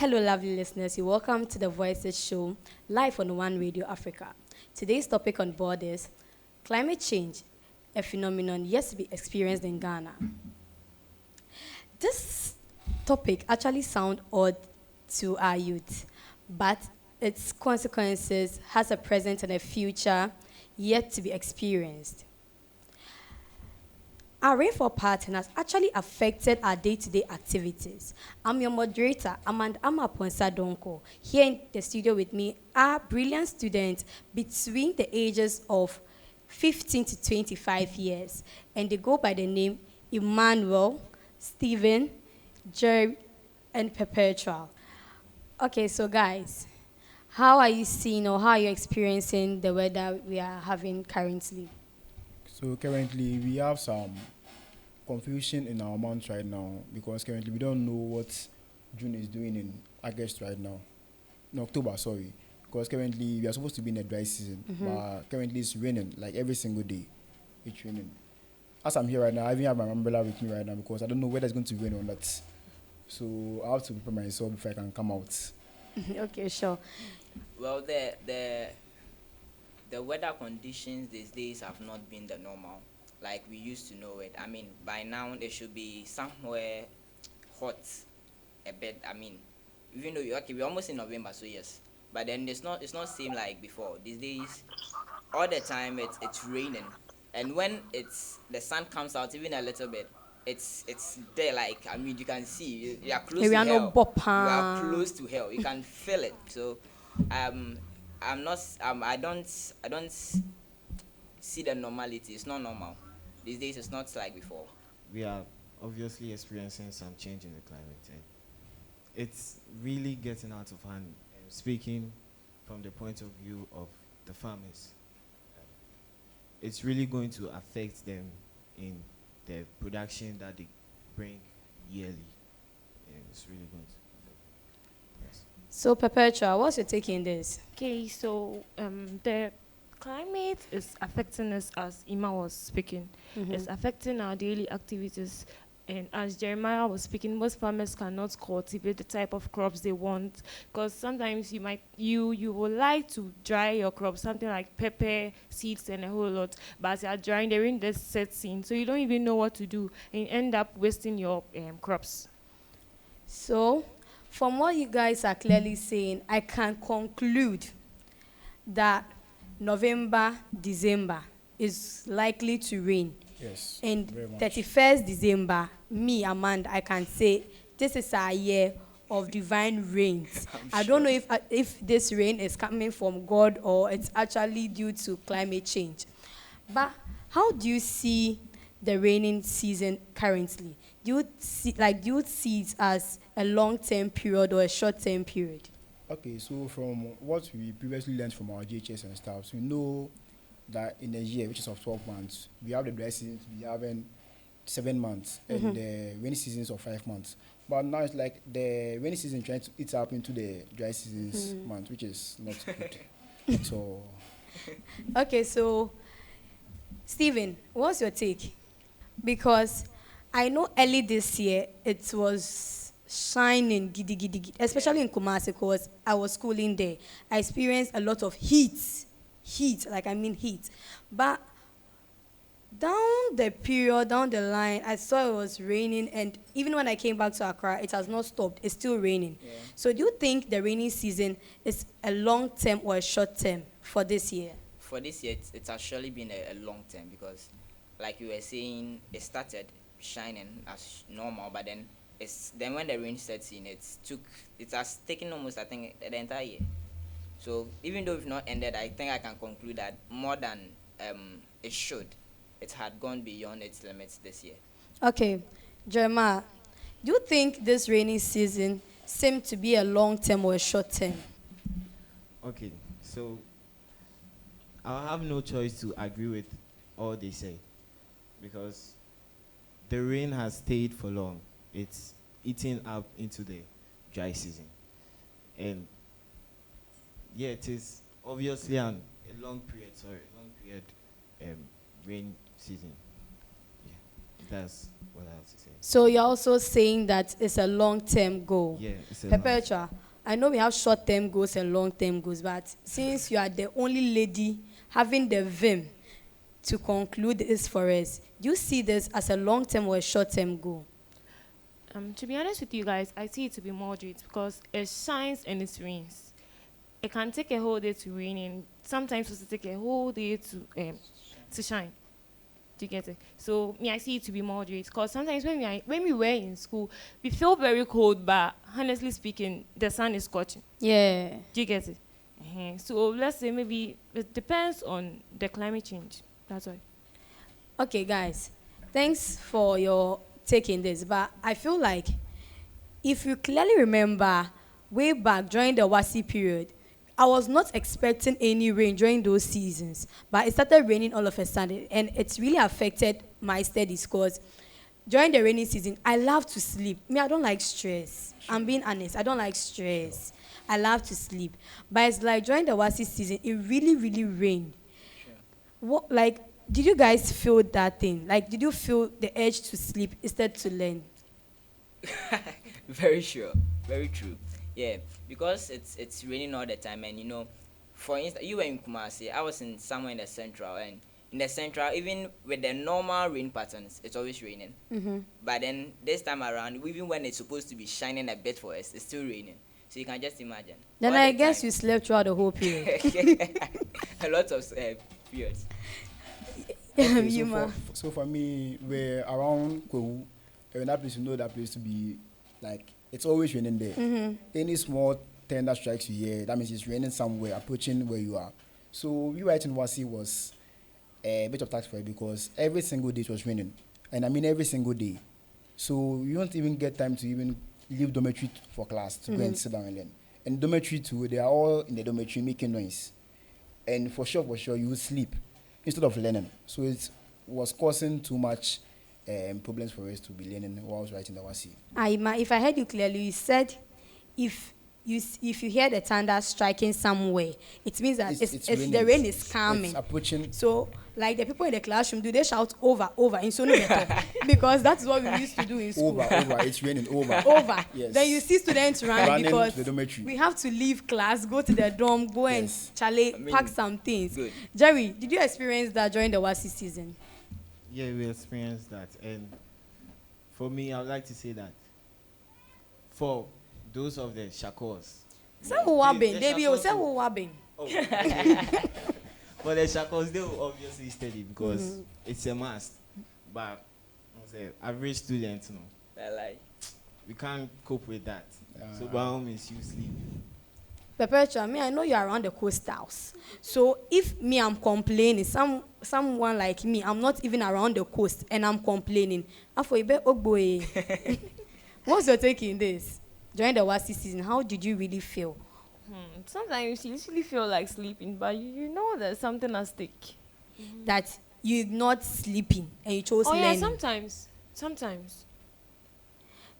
Hello, lovely listeners. You're welcome to the Voices Show, live on One Radio Africa. Today's topic on board is climate change, a phenomenon yet to be experienced in Ghana. This topic actually sounds odd to our youth, but its consequences has a present and a future yet to be experienced. Our rainfall pattern has actually affected our day-to-day activities. I'm your moderator, Amanda Amaponsa Donko. Here in the studio with me are brilliant students between the ages of 15 to 25 years, and they go by the name Emmanuel, Stephen, Jerry, and Perpetual. Okay, so guys, how are you seeing or how are you experiencing the weather we are having currently? So currently we have some confusion in our months right now because currently we don't know what June is doing in August right now. No, October, sorry. Because currently we are supposed to be in a dry season, but currently it's raining like every single day. It's raining. As I'm here right now, I even have my umbrella with me right now because I don't know whether it's going to rain or not. So I have to prepare myself before I can come out. Okay, sure. Well, the weather conditions these days have not been the normal like we used to know it. I mean, by now there should be somewhere hot a bit. I mean, even though we're almost in November, so yes. But then it's not same like before. These days, all the time it's raining, and when it's the sun comes out even a little bit, it's there. Like I mean, you can see you are close to Ariano hell. You are Bopa. close to hell. You can feel it. So, um, I'm not. I don't see the normality. It's not normal. These days, it's not like before. We are obviously experiencing some change in the climate, and it's really getting out of hand. Speaking from the point of view of the farmers, it's really going to affect them in the production that they bring yearly, and it's really going to affect them. Yes. So, Perpetua, what's your take in this? Okay, so the climate is affecting us as Ima was speaking. It's affecting our daily activities. And as Jeremiah was speaking, most farmers cannot cultivate the type of crops they want because sometimes you would like to dry your crops, something like pepper, seeds, and a whole lot. But as you are drying, they're in the set scene, so you don't even know what to do, and you end up wasting your crops. So, from what you guys are clearly saying, I can conclude that November, December is likely to rain. Yes, And very much. 31st December, me, Amanda, I can say this is our year of divine rains. I don't know if this rain is coming from God or it's actually due to climate change. But how do you see the raining season currently? Do you see it as a long-term period or a short-term period? Okay, so from what we previously learned from our GHS and staffs, we know that in a year, which is of 12 months, we have the dry season to be having 7 months and the rainy seasons of 5 months. But now it's like the rainy season trying to eat up into the dry seasons month, which is not good. So, Okay, so Stephen, what's your take? Because I know early this year it was shining giddy giddy giddy, especially in Kumasi because I was schooling there. I experienced a lot of heat, like I mean heat. But down the line, I saw it was raining, and even when I came back to Accra, it has not stopped. It's still raining. Yeah. So do you think the rainy season is a long term or a short term for this year? For this year, it's actually been a long term because, like you were saying, it started shining as normal, but then when the rain sets in, it has taken almost I think the entire year. So even though it's not ended, I think I can conclude that more than it should, it had gone beyond its limits this year. Okay, Jeremiah, do you think this rainy season seemed to be a long term or a short term? Okay, so I'll have no choice to agree with all they say because the rain has stayed for long. It's eating up into the dry season. And yeah, it is obviously a long period, sorry, long period rain season. Yeah. that's what I have to say. So you're also saying that it's a long-term goal. Yeah, it's a Perpetua, I know we have short-term goals and long-term goals, but since you are the only lady having the vim to conclude this for us, do you see this as a long-term or a short-term goal? To be honest with you guys, I see it to be moderate because it shines and it rains. It can take a whole day to rain and sometimes also take a whole day to shine. Do you get it? So me, I see it to be moderate because sometimes when we were in school, we feel very cold, but honestly speaking, the sun is scorching. Yeah. Do you get it? So let's say maybe it depends on the climate change. That's why. Okay, guys, thanks for your taking this, but I feel like if you clearly remember way back during the WASI period, I was not expecting any rain during those seasons, but it started raining all of a sudden, and it's really affected my studies because during the rainy season, I love to sleep. Me, I don't like stress. I'm being honest. I don't like stress. I love to sleep. But it's like during the WASI season, it really, really rained. What, like, did you guys feel that thing? Like, did you feel the urge to sleep instead to learn? Very sure, very true. Yeah, because it's raining all the time, and you know, for instance, you were in Kumasi, I was in somewhere in the central, and in the central, even with the normal rain patterns, it's always raining. But then this time around, even when it's supposed to be shining a bit for us, it's still raining. So you can just imagine. Then All I the guess time. you slept throughout the whole period. A lot of periods. Okay, You ma. so for me, we're around Kwewu, and that place, you know that place to be like, it's always raining there. Any small tender strikes you hear, that means it's raining somewhere, approaching where you are. So we right in Wasi was a bit of tax for it because every single day it was raining. And I mean every single day. So you don't even get time to even leave dormitory for class to go and sit down and learn. And dormitory too, they are all in the dormitory making noise. And for sure, you would sleep instead of learning. So it was causing too much problems for us to be learning while I was writing the WASI. If I heard you clearly, you said if you hear the thunder striking somewhere, it means that it's raining. the rain is coming. It's approaching. So, like the people in the classroom, do they shout over in Sonu Beto? Because that's what we used to do in school. Over, it's raining, over. Over. Yes. Then you see students run Running because to the dormitory. we have to leave class, go to the dorm, go and Yes. pack some things. Good. Jerry, did you experience that during the WASI season? Yeah, we experienced that. And for me, I would like to say that for those of the Shakos, Some who have been, the they be Shakos some who- who have been. for the Shakos, they will obviously study because it's a must. But I say, average students, Like, we can't cope with that. So Uh, by all means, you sleep. Perpetua, me, I know you're around the coastals. So if me, I'm complaining, someone like me, I'm not even around the coast and I'm complaining. What's your take in this? During the WASI season, how did you really feel? Sometimes you usually feel like sleeping, but you know there's something at stake. That you're not sleeping and you chose Oh yeah, learning? sometimes.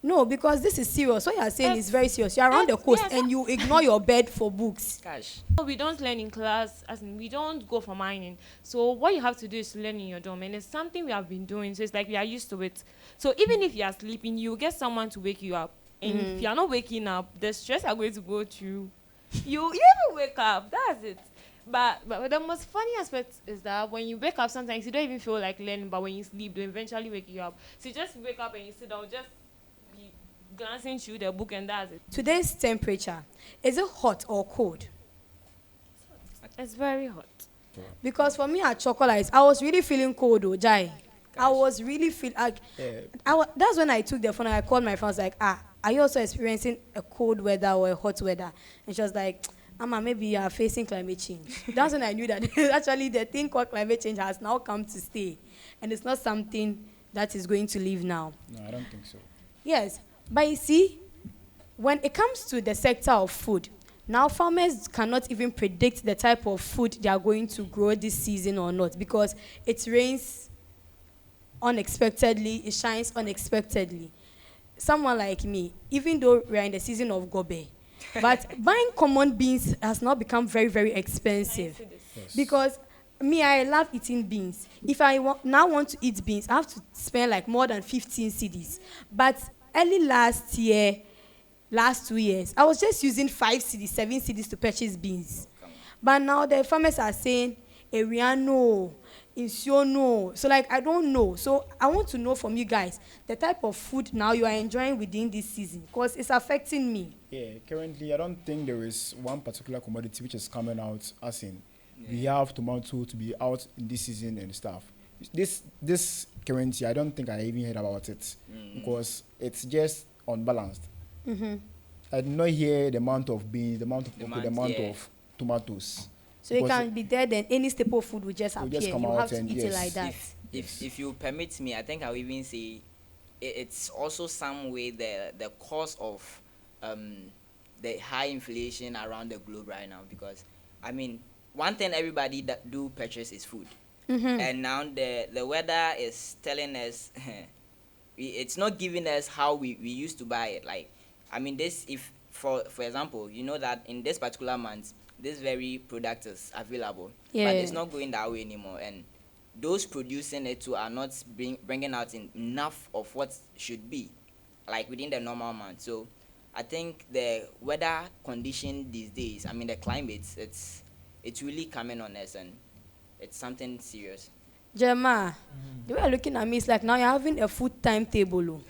No, because this is serious. What you're saying Ex- is very serious. You're around the coast yes. and you ignore your bed for books. gosh. We don't learn in class, as in we don't go for mining. So what you have to do is to learn in your dorm, and it's something we have been doing. So it's like we are used to it. So even if you are sleeping, you get someone to wake you up. And if you are not waking up, the stress are going to go through. You never wake up. That's it. But the most funny aspect is that when you wake up, sometimes you don't even feel like learning. But when you sleep, they eventually wake you up. So you just wake up and you sit down, just be glancing through the book, and that's it. Today's temperature, is it hot or cold? It's very hot. Because for me at Chocolate, I was really feeling cold, though, Jai. I was really feeling like that's when I took the phone and I called my friend. I was like, are you also experiencing a cold weather or a hot weather? And she was like, Amma, maybe you are facing climate change. That's when I knew that actually the thing called climate change has now come to stay. And it's not something that is going to leave now. No, I don't think so. Yes, but you see, when it comes to the sector of food, now farmers cannot even predict the type of food they are going to grow this season or not because it rains unexpectedly, it shines unexpectedly. Someone like me, even though we are in the season of gobe, but buying common beans has now become very, very expensive Yes. because Me, I love eating beans. If I now want to eat beans, I have to spend like more than 15 cedis. But early last year, last 2 years, I was just using 5 cedis, 7 cedis to purchase beans. But now the farmers are saying, area no, insure no. So like I don't know. So I want to know from you guys the type of food now you are enjoying within this season because it's affecting me. Yeah, currently I don't think there is one particular commodity which is coming out as in we have tomato to be out in this season and stuff. This currency I don't think I even heard about it because it's just unbalanced. I did not hear the amount of beans, the amount of the amount of tomatoes. So it Because can be there, then any staple food will just will appear. just come You out have to and eat it yes. like that. If you permit me, I think I'll even say it's also some way the cause of the high inflation around the globe right now, because I mean one thing everybody that do purchase is food, and now the weather is telling us it's not giving us how we used to buy it. Like I mean this, if for example, you know that in this particular month this very product is available, Yeah. but it's not going that way anymore, and those producing it too are not bringing out enough of what should be, like within the normal month. So I think the weather condition these days, I mean the climate, it's really coming on us, and it's something serious. Jeremiah, the way you're looking at me is like now you're having a food timetable.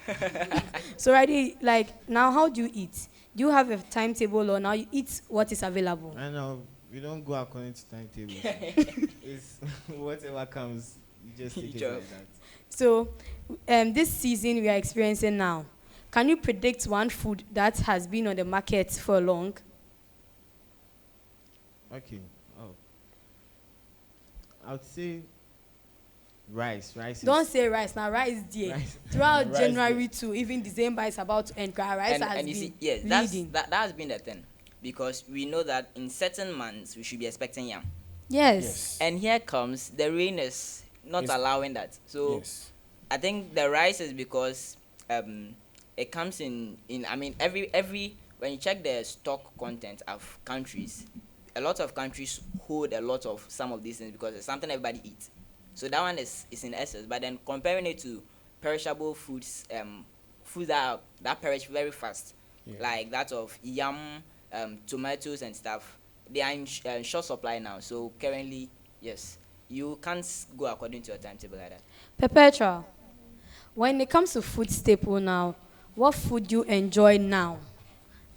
So already, like now, how do you eat? Do you have a timetable or now you eat what is available? I know we don't go according to timetables. It's whatever comes, you just take it Sure. like that. So this season we are experiencing now, can you predict one food that has been on the market for long? Okay. Oh, I would say rice. Rice. Don't is, say rice now. Rice dear. Rice. Throughout Rice January to even December is about to end. Rice has And you been see, yes, leading. that has been the thing, because we know that in certain months we should be expecting yam, Yes. and here comes the rain is not Yes. allowing that. So Yes. I think the rice is because it comes in I mean every when you check the stock content of countries, a lot of countries hold a lot of some of these things because it's something everybody eats. So that one is in essence. But then comparing it to perishable foods, foods that perish very fast, Yeah. like that of yam, tomatoes and stuff, they are in short supply now. So currently, yes, you can't go according to your timetable like that. Perpetual. When it comes to food staple now, what food do you enjoy now,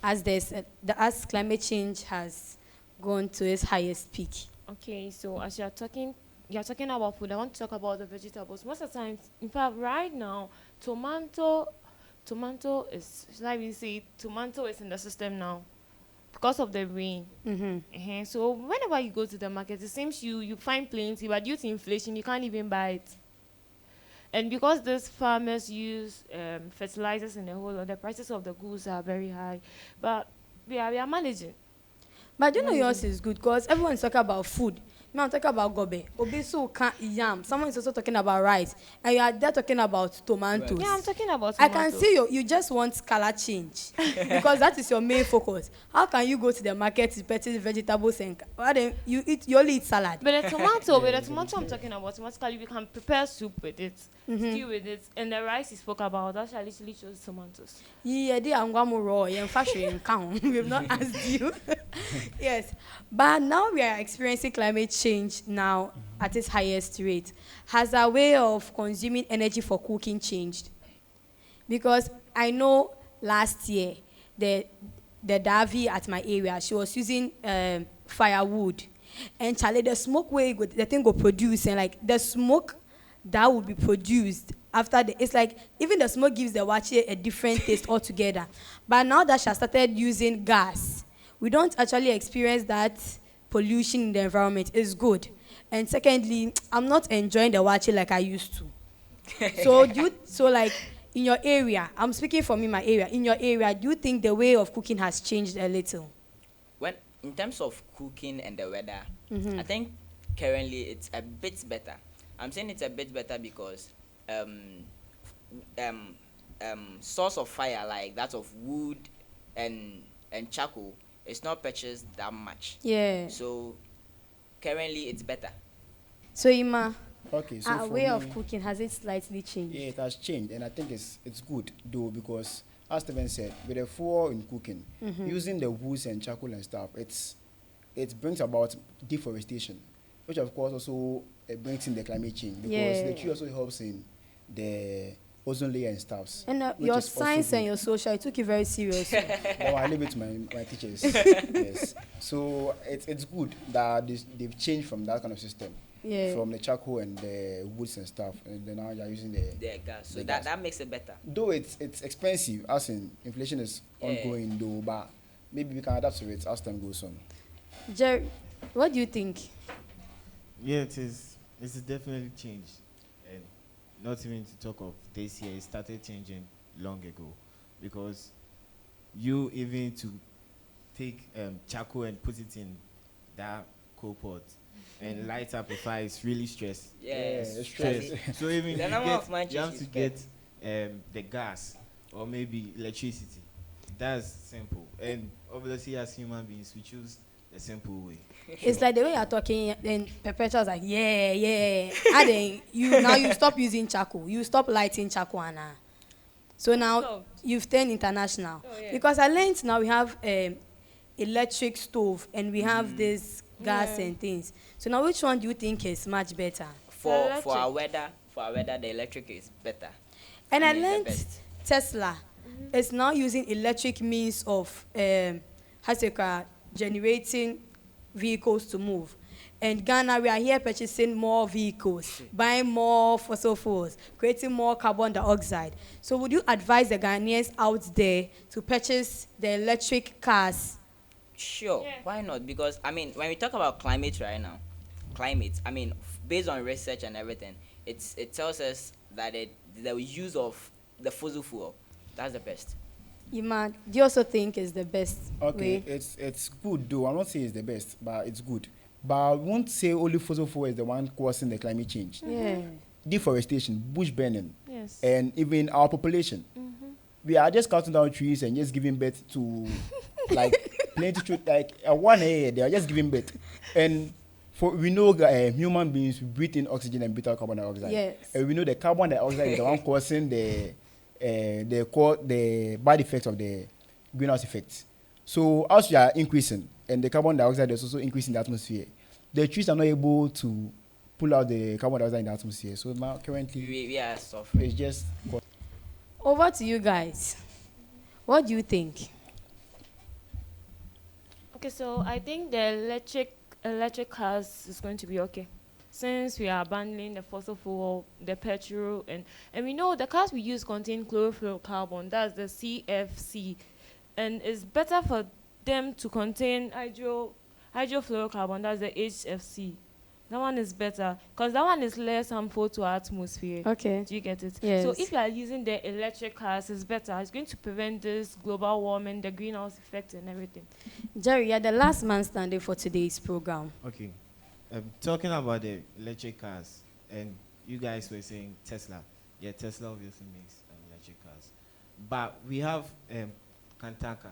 as as climate change has gone to its highest peak? Okay, so as you're talking about food, I want to talk about the vegetables. Most of the time, in fact, right now, tomato is, should I even say, tomato is in the system now because of the rain. So whenever you go to the market, it seems you find plenty, but due to inflation, you can't even buy it. And because these farmers use fertilizers in the whole lot, the prices of the goods are very high. But we are managing. But you know yours is good because everyone's talking about food. Me, I'm talking about gobe. Obeso can yam. Someone is also talking about rice. And you are there talking about tomatoes. Yeah, I'm talking about I tomato. can see you just want color change because that is your main focus. How can you go to the market to purchase vegetables and then you only eat salad? But the tomato I'm talking about, automatically we can prepare soup with it, stew with it, and the rice you spoke about, that shall literally chose tomatoes. Yeah, I'm going to raw. Yeah, fashion count. We've not asked you. Yes, but now we are experiencing climate change now at its highest rate. Has our way of consuming energy for cooking changed? Because I know last year the Davi at my area, she was using firewood, and Charlie, the smoke way the thing go produce, and like the smoke that would be produced after it's like even the smoke gives the wache a different taste altogether. But now that she has started using gas, we don't actually experience that pollution in the environment. It's good. And secondly, I'm not enjoying the wache like I used to. So like in your area, I'm speaking from in my area. In your area, do you think the way of cooking has changed a little? When in terms of cooking and the weather, I think currently it's a bit better. I'm saying it's a bit better because source of fire like that of wood and charcoal is not purchased that much. Yeah. So currently it's better. So Ima, Okay, so our for way of me, cooking, has it slightly changed? yeah, it has changed, and I think it's good though because, as Steven said, with the fuel in cooking, using the woods and charcoal and stuff, it brings about deforestation, which of course also brings in the climate change because the Yeah. tree also helps in the ozone layer and stuffs. And which your is also science and good. your social, you took it very seriously. No, I leave it to my teachers. Yes. So it's good that they've changed from that kind of system, Yeah. from the charcoal and the woods and stuff, and then now you're using the. The gas. So The that gas. makes it better. Though it's expensive, as in inflation is Yeah. ongoing, though, but maybe we can adapt to it as time goes on. Jerry, what do you think? Yeah, it is. It's definitely changed, and not even to talk of this year. It started changing long ago, because you even to take charcoal and put it in that coal pot and light up a fire is really stress. Yes. it's Stress. stress. So even The you, number of you have matches to you get the gas or maybe electricity. That's simple, and obviously as human beings we choose the simple way. It's like the way you're talking, then Perpetual's like, yeah, yeah. And then you stop using charcoal. You stop lighting charcoal, Anna. So now Stop. you've turned international. Oh, yeah. Because I learned now we have electric stove and we have this gas Yeah. and things. So now which one do you think is much better? For electric. our weather, the electric is better. And I mean, the learned best. Tesla is now using electric means of generating vehicles to move. And Ghana, we are here purchasing more vehicles, buying more fossil fuels, creating more carbon dioxide. So would you advise the Ghanaians out there to purchase the electric cars? Sure, Yeah. why not? Because I mean, when we talk about climate right now, I mean, based on research and everything, it tells us that the use of the fossil fuel, that's the best. Iman, do you also think is the best Okay, way? it's good though. I'm not saying it's the best, but it's good. But I won't say only fossil fuel is the one causing the climate change. Yeah. Deforestation, bush burning, Yes. and even our population. We are just cutting down trees and just giving birth to like plenty trees. Like one area, they are just giving birth. And we know human beings breathe in oxygen and breathe out carbon dioxide. Yes. And we know the carbon dioxide is the one causing the bad effects of the greenhouse effect. So as we are increasing, and the carbon dioxide is also increasing in the atmosphere, the trees are not able to pull out the carbon dioxide in the atmosphere. So now currently, We are suffering. it's just Over to you guys. What do you think? Okay, so I think the electric cars is going to be okay, since we are abandoning the fossil fuel, the petrol, and we know the cars we use contain chlorofluorocarbon, that's the CFC, and it's better for them to contain hydrofluorocarbon, that's the HFC. That one is better because that one is less harmful to our atmosphere. Okay. Do you get it? Yes. So if you are using the electric cars, it's better. It's going to prevent this global warming, the greenhouse effect, and everything. Jerry, you're the last man standing for today's program. Okay, talking about the electric cars, and you guys were saying Tesla. Yeah, Tesla obviously makes electric cars, but we have Kantaka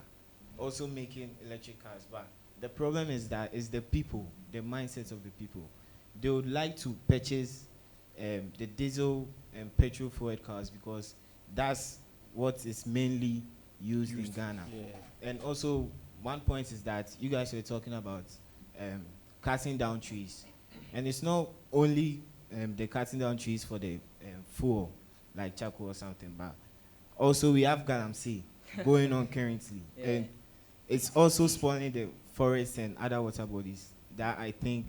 also making electric cars. But the problem is that it's the people, the mindset of the people. They would like to purchase the diesel and petrol fueled cars because that's what is mainly used in Ghana. yeah. And also, one point is that you guys were talking about cutting down trees. And it's not only the cutting down trees for the fuel, like charcoal or something, but also we have galamsey going on currently. Yeah. And it's also spoiling the forests and other water bodies that I think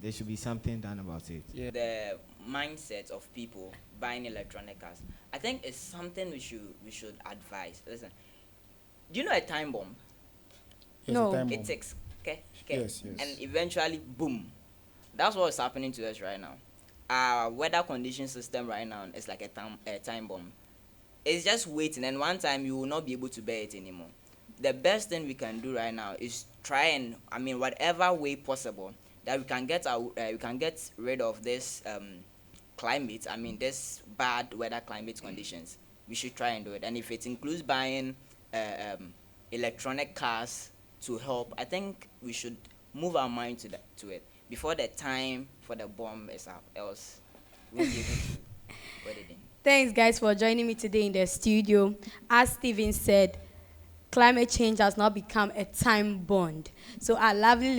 there should be something done about it. Yeah. The mindset of people buying electronic cars, I think it's something we should advise. Listen, do you know a time bomb? Yes, No. the time It bomb. takes, okay, Yes, yes. and eventually, boom. That's what's happening to us right now. Our weather condition system right now is like a time bomb. It's just waiting, and one time you will not be able to bear it anymore. The best thing we can do right now is try and, I mean, whatever way possible that we can get rid of this climate. I mean, this bad weather climate conditions. We should try and do it, and if it includes buying electronic cars to help, I think we should move our mind to it. before the time for the bomb is up, else we won't be able to put it in. Thanks, guys, for joining me today in the studio. As Steven said, climate change has now become a time bond. So our lovely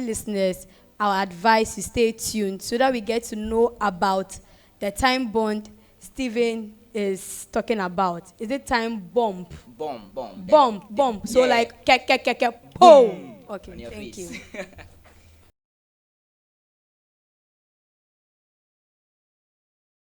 listeners, our advice is stay tuned so that we get to know about the time bond Steven is talking about. Is it time bomb? Bomb. Bomb. So Yeah. like, boom. Okay, On your thank face. you.